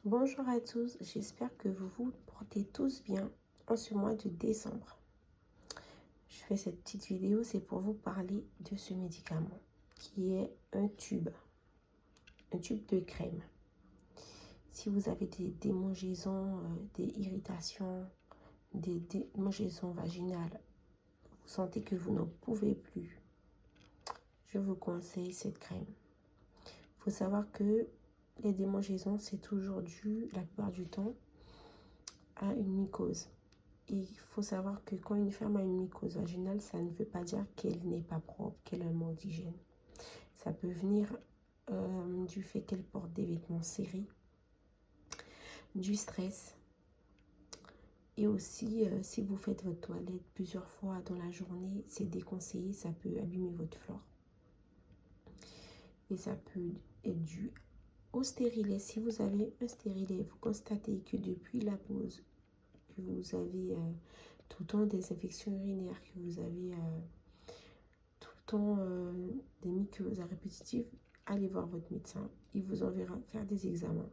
Bonjour à tous, j'espère que vous vous portez tous bien en ce mois de décembre. Je fais cette petite vidéo, c'est pour vous parler de ce médicament qui est un tube de crème. Si vous avez des démangeaisons, des irritations, des démangeaisons vaginales, vous sentez que vous n'en pouvez plus, je vous conseille cette crème. Il faut savoir que les démangeaisons, c'est toujours dû, la plupart du temps, à une mycose. Et il faut savoir que quand une femme a une mycose vaginale, ça ne veut pas dire qu'elle n'est pas propre, qu'elle a un manque d'hygiène. Ça peut venir du fait qu'elle porte des vêtements serrés, du stress. Et aussi, si vous faites votre toilette plusieurs fois dans la journée, c'est déconseillé, ça peut abîmer votre flore. Et ça peut être dû au stérilet. Si vous avez un stérilet, vous constatez que depuis la pause, que vous avez tout le temps des infections urinaires, que vous avez tout le temps des mycoses répétitives, allez voir votre médecin. Il vous enverra faire des examens.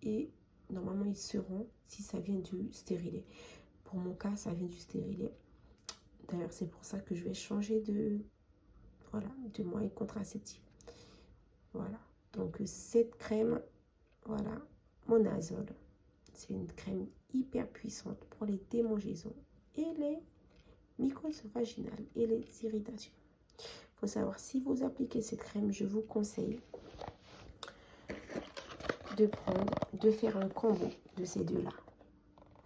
Et normalement, ils sauront si ça vient du stérilet. Pour mon cas, ça vient du stérilet. D'ailleurs, c'est pour ça que je vais changer de moyen contraceptif. Voilà. Donc, cette crème, voilà, Monazol. C'est une crème hyper puissante pour les démangeaisons et les mycoses vaginales et les irritations. Il faut savoir, si vous appliquez cette crème, je vous conseille de faire un combo de ces deux-là.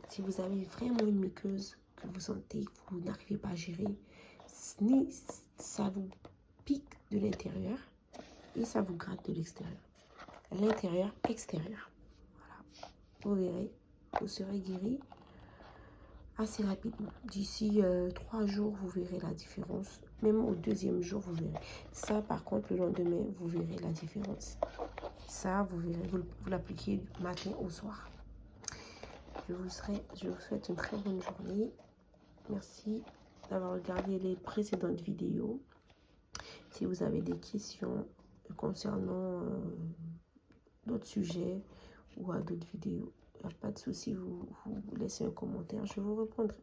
Si vous avez vraiment une muqueuse que vous sentez que vous n'arrivez pas à gérer, ça vous pique de l'intérieur et ça vous gratte de l'extérieur. L'intérieur, extérieur. Voilà. Vous verrez, vous serez guéri assez rapidement. D'ici 3 jours, vous verrez la différence. Même au 2e jour, vous verrez. Ça, par contre, le lendemain, vous verrez la différence. Ça, vous verrez, vous l'appliquez du matin au soir. Je vous souhaite une très bonne journée. Merci d'avoir regardé les précédentes vidéos. Si vous avez des questions concernant d'autres sujets ou à d'autres vidéos, il n'y a pas de souci, vous laissez un commentaire, je vous répondrai.